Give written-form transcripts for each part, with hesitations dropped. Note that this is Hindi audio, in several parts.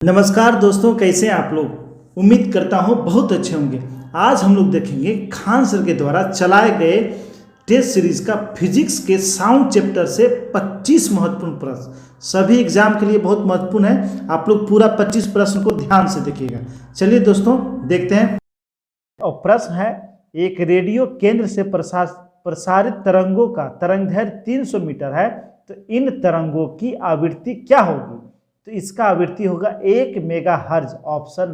नमस्कार दोस्तों, कैसे हैं आप लोग। उम्मीद करता हूं बहुत अच्छे होंगे। आज हम लोग देखेंगे खान सर के द्वारा चलाए गए टेस्ट सीरीज का फिजिक्स के साउंड चैप्टर से 25 महत्वपूर्ण प्रश्न। सभी एग्जाम के लिए बहुत महत्वपूर्ण है। आप लोग पूरा 25 प्रश्न को ध्यान से देखिएगा। चलिए दोस्तों देखते हैं। और प्रश्न है, एक रेडियो केंद्र से प्रसारित तरंगों का तरंगदैर्घ्य 300 मीटर है, तो इन तरंगों की आवृत्ति क्या होगी। तो इसका आवृत्ति होगा 1 मेगाहर्ट्ज। Option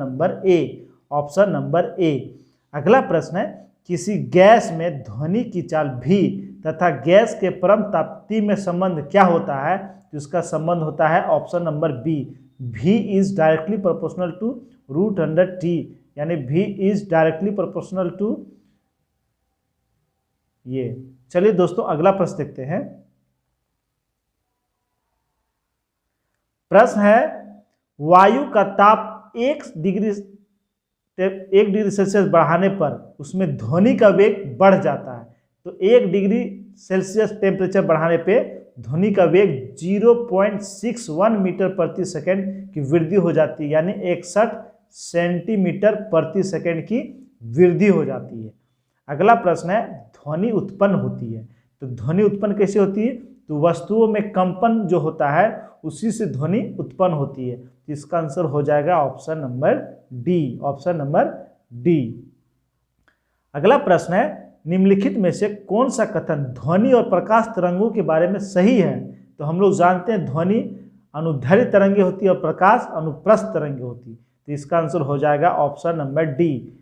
number A. अगला प्रश्न है, किसी गैस में ध्वनि की चाल v तथा गैस के परम तापती में संबंध क्या होता है। तो इसका संबंध होता है option number B, v is directly proportional to √100t, यानी v is directly proportional to ये। चलिए दोस्तों अगला प्रश्न देखते हैं। प्रश्न है, वायु का ताप 1 डिग्री सेल्सियस बढ़ाने पर उसमें ध्वनि का वेग बढ़ जाता है। तो 1 डिग्री सेल्सियस टेम्परेचर बढ़ाने पे ध्वनि का वेग 0.61 मीटर प्रति सेकंड की वृद्धि हो जाती है, यानी 61 सेंटीमीटर प्रति सेकंड की वृद्धि हो जाती है। अगला प्रश्न है, ध्वनि उत्पन्न होती है। तो ध्वनि उत्पन्न कैसे होती है। तो वस्तुओं में कंपन जो होता है उसी से ध्वनि उत्पन्न होती है। इसका आंसर हो जाएगा ऑप्शन नंबर डी। अगला प्रश्न है, निम्नलिखित में से कौन सा कथन ध्वनि और प्रकाश तरंगों के बारे में सही है। तो हम लोग जानते हैं ध्वनि अनुदैर्घ्य तरंगे होती है और प्रकाश अनुप्रस्थ तरंगे होती है। तो इसका आंसर हो जाएगा ऑप्शन नंबर डी।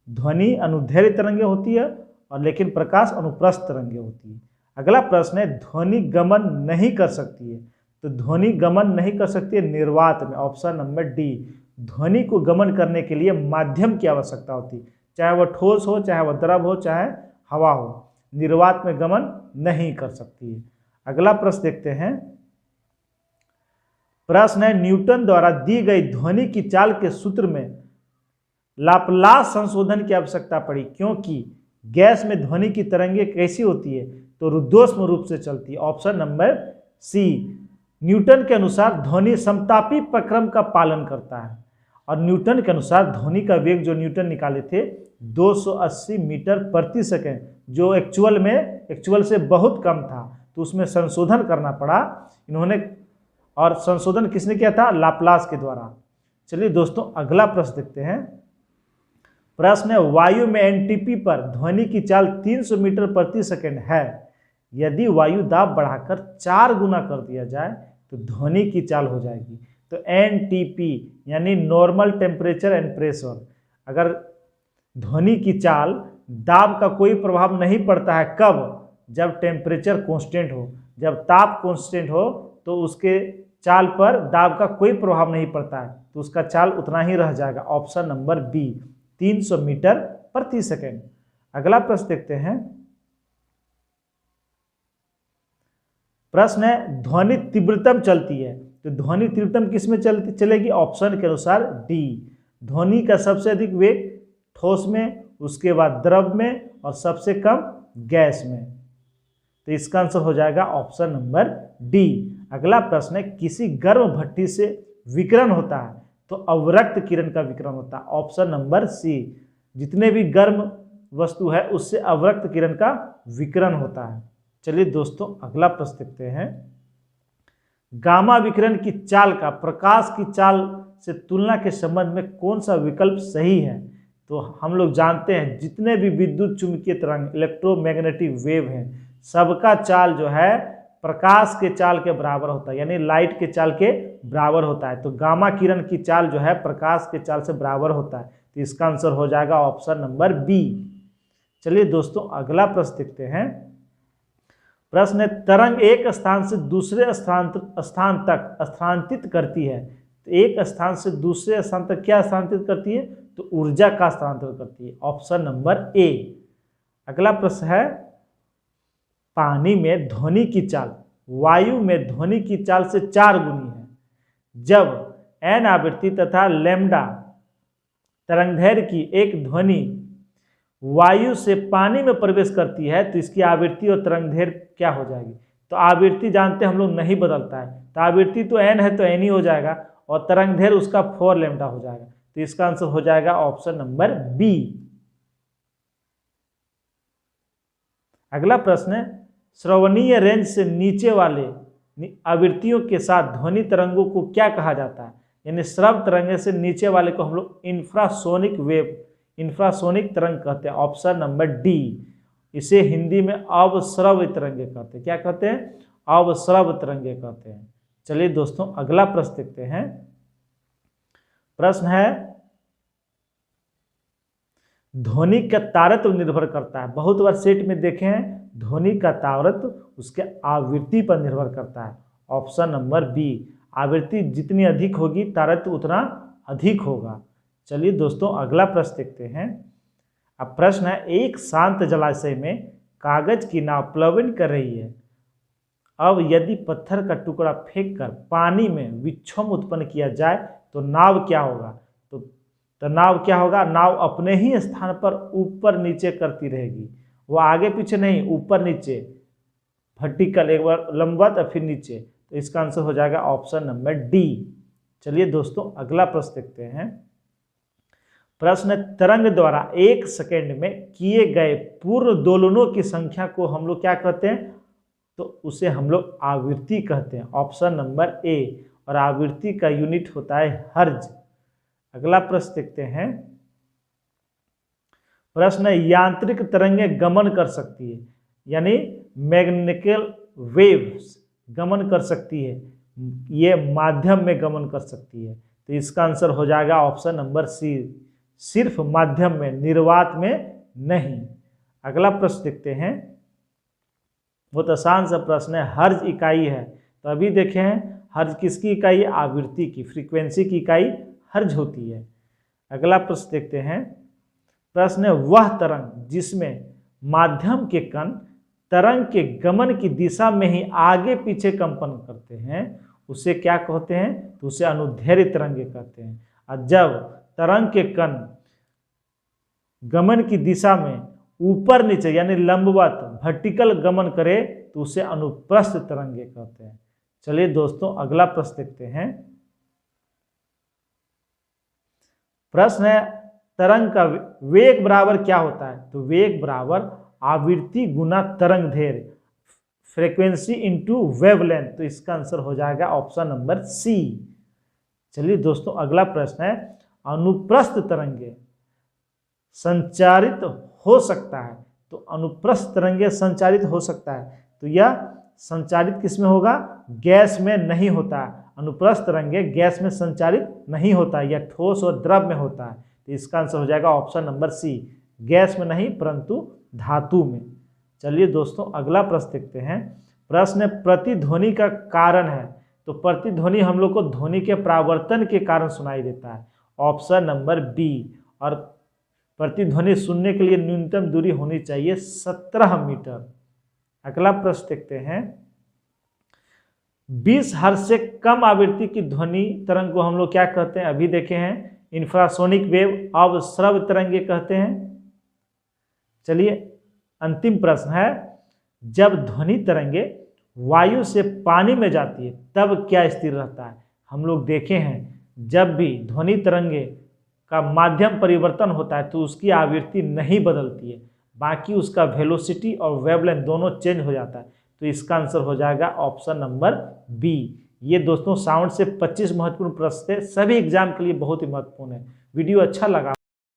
ध्वनि अनुदैर्घ्य तरंगे होती है और लेकिन प्रकाश अनुप्रस्थ तरंगे होती है। अगला प्रश्न है, ध्वनि गमन नहीं कर सकती है। तो ध्वनि गमन नहीं कर सकती है निर्वात में। Option number D. ध्वनि को गमन करने के लिए माध्यम की आवश्यकता होती है, चाहे वह ठोस हो, चाहे वह द्रव हो, चाहे हवा हो। निर्वात में गमन नहीं कर सकती है। अगला प्रश्न देखते हैं। प्रश्न है, न्यूटन द्वारा दी गई ध्वनि की चाल के सूत्र में लाप्लास संशोधन की आवश्यकता पड़ी, क्योंकि गैस में ध्वनि की तरंगे कैसी होती है। तो रुद्धोष्म रूप से चलती है। ऑप्शन नंबर सी। न्यूटन के अनुसार ध्वनि समतापी प्रक्रम का पालन करता है, और न्यूटन के अनुसार ध्वनि का वेग जो न्यूटन निकाले थे 280 मीटर प्रति सेकंड, जो एक्चुअल से बहुत कम था, तो उसमें संशोधन करना पड़ा इन्होंने। और संशोधन किसने किया था। लाप्लास के द्वारा। चलिए दोस्तों अगला प्रश्न देखते हैं। प्रश्न है, वायु में एनटीपी पर ध्वनि की चाल 300 मीटर प्रति सेकंड है। यदि वायु दाब बढ़ाकर 4 गुना कर दिया जाए तो ध्वनि की चाल हो जाएगी। तो एनटीपी यानी नॉर्मल टेम्परेचर एंड प्रेशर। अगर ध्वनि की चाल दाब का कोई प्रभाव नहीं पड़ता है, कब। जब टेम्परेचर कांस्टेंट हो। जब ताप कांस्टेंट हो तो उसके चाल पर दाब का कोई प्रभाव नहीं पड़ता है, तो उसका चाल उतना ही रह जाएगा। ऑप्शन नंबर बी, 300 मीटर प्रति सेकंड। अगला प्रश्न देखते हैं। प्रश्न है, ध्वनि तीव्रतम चलती है। तो ध्वनि तीव्रतम किस में चलेगी। ऑप्शन के अनुसार डी। ध्वनि का सबसे अधिक वेग ठोस में, उसके बाद द्रव में, और सबसे कम गैस में। तो इसका आंसर हो जाएगा ऑप्शन नंबर डी। अगला प्रश्न है, किसी गर्म भट्टी से विकिरण होता है तो अवरक्त किरण का विकिरण होता है। Option number C. जितने भी गर्म वस्तु है उससे अवरक्त किरण का विकिरण होता है। चलिए दोस्तों अगला प्रश्न देखते हैं। गामा विकिरण की चाल का प्रकाश की चाल से तुलना के संबंध में कौन सा विकल्प सही है। तो हम लोग जानते हैं जितने भी विद्युत चुंबकीय तरंग इलेक्ट्रोमैग्नेटिक वेव हैं, सबका चाल जो है प्रकाश के चाल के बराबर होता है, यानी लाइट के चाल के बराबर होता है। तो गामा किरण की चाल जो है प्रकाश के चाल से बराबर होता है। तो इसका आंसर हो जाएगा ऑप्शन नंबर बी। चलिए दोस्तों अगला प्रश्न देखते हैं। प्रश्न है, तरंग एक स्थान से दूसरे स्थान तक स्थानांतरित करती है। तो एक स्थान से दूसरे स्थान तक क्या स्थानांतरित करती है। तो ऊर्जा का स्थानांतरण करती है। Option number A. अगला प्रश्न है, पानी में ध्वनि की चाल वायु में ध्वनि की चाल से 4 गुनी है। जब एन आवृत्ति तथा लैम्डा तरंगदैर्घ्य की एक ध्वनि वायु से पानी में प्रवेश करती है तो इसकी आवृत्ति और तरंगदैर्घ्य क्या हो जाएगी। तो आवृत्ति जानते हम लोग नहीं बदलता है, तो आवृत्ति तो एन है तो एन ही हो जाएगा, और तरंग दैर्घ्य उसका 4 लैम्डा हो जाएगा। तो इसका आंसर हो जाएगा ऑप्शन नंबर बी। अगला प्रश्न है, श्रवणीय रेंज से नीचे वाले आवृत्तियों के साथ ध्वनि तरंगों को क्या कहा जाता है? यानी श्रव्य तरंगे से नीचे वाले को हम लोग इंफ्रासोनिक वेव, इंफ्रासोनिक तरंग कहते हैं। Option number D. इसे हिंदी में अवश्रव्य तरंगे कहते हैं। क्या कहते हैं? अवश्रव्य तरंगे कहते हैं। चलिए दोस्तों अगला प्रश्न देखते हैं। प्रश्न है, ध्वनि का तारतम्य निर्भर करता है। बहुत बार सेट में देखे हैं, ध्वनि का तारतम्य उसके आवृत्ति पर निर्भर करता है। Option number B. आवृत्ति जितनी अधिक होगी तारतम्य उतना अधिक होगा। चलिए दोस्तों अगला प्रश्न देखते हैं। अब प्रश्न है, एक शांत जलाशय में कागज की नाव प्लाविंग कर रही है। अब यदि पत्थर का टुकड़ा फेंककर पानी में विक्षोभ उत्पन्न किया जाए तो नाव क्या होगा? तो नाव क्या होगा? नाव अपने ही स्थान पर ऊपर नीचे करती रहेगी। वो आगे पीछे नहीं, ऊपर नीचे, वर्टिकल, एक बार लंबवत और फिर नीचे। तो इसका आंसर हो जाएगा ऑप्शन नंबर डी। चलिए दोस्तों अगला प्रश्न देखते हैं। प्रश्न, तरंग द्वारा 1 सेकेंड में किए गए पूर्ण दोलनों की संख्या को हम लोग क्या कहते हैं? तो उसे हम लोग आवृत्ति कहते हैं। Option number A. और आवृत्ति का यूनिट होता है हर्ज। अगला प्रश्न देखते हैं। प्रश्न, यांत्रिक तरंगें गमन कर सकती है, यानी मैग्नेटिकल वेव्स गमन कर सकती है, ये माध्यम में गमन कर सकती है। तो इसका आंसर हो जाएगा ऑप्शन नंबर सी, सिर्फ माध्यम में, निर्वात में नहीं। अगला प्रश्न देखते हैं। बहुत आसान सा प्रश्न है, हर्ज इकाई है। तो अभी देखे हैं हर्ज किसकी इकाई है? आवृत्ति की, फ्रीक्वेंसी की इकाई हर्ज होती है। अगला प्रश्न देखते हैं। प्रश्न है, वह तरंग जिसमें माध्यम के कण तरंग के गमन की दिशा में ही आगे पीछे कंपन करते हैं, उसे क्या कहते हैं? तो उसे अनुदैर्घ्य तरंगे कहते हैं। और जब तरंग के कण गमन की दिशा में ऊपर नीचे यानी लंबवत, वर्टिकल गमन करे तो उसे अनुप्रस्थ तरंगे कहते हैं। चलिए दोस्तों अगला प्रश्न देखते हैं। प्रश्न है, तरंग का वेग बराबर क्या होता है? तो वेग बराबर आवृत्ति गुना तरंग दैर्घ्य, फ्रीक्वेंसी इंटू वेवलेंथ। तो इसका आंसर हो जाएगा ऑप्शन नंबर सी। चलिए दोस्तों अगला प्रश्न है, अनुप्रस्थ तरंगे संचारित हो सकता है। तो अनुप्रस्थ तरंगे संचारित हो सकता है, तो यह संचारित किस में होगा? गैस में नहीं होता है। अनुप्रस्थ तरंगे गैस में संचारित नहीं होता है, यह ठोस और द्रव में होता है। तो इसका आंसर हो जाएगा ऑप्शन नंबर सी, गैस में नहीं परंतु धातु में। चलिए दोस्तों अगला प्रश्न देखते हैं। प्रश्न प्रतिध्वनि का कारण है। तो प्रतिध्वनि हम लोग को ध्वनि के परावर्तन के कारण सुनाई देता है। Option number B. और प्रतिध्वनि सुनने के लिए न्यूनतम दूरी होनी चाहिए 17 मीटर। अगला प्रश्न देखते हैं। 20 हर्ट्ज से कम आवृत्ति की ध्वनि तरंग को हम लोग क्या कहते हैं? अभी देखे हैं, इंफ्रासोनिक वेव, अवश्रव्य तरंगे कहते हैं। चलिए अंतिम प्रश्न है, जब ध्वनि तरंगे वायु से पानी में जाती है तब क्या स्थिर रहता है? हम लोग देखे हैं, जब भी ध्वनि तरंगे का माध्यम परिवर्तन होता है तो उसकी आवृत्ति नहीं बदलती है, बाकी उसका वेलोसिटी और वेवलेंथ दोनों चेंज हो जाता है। तो इसका आंसर हो जाएगा ऑप्शन नंबर बी। ये दोस्तों साउंड से 25 महत्वपूर्ण प्रश्न थे, सभी एग्जाम के लिए बहुत ही महत्वपूर्ण है। वीडियो अच्छा लगा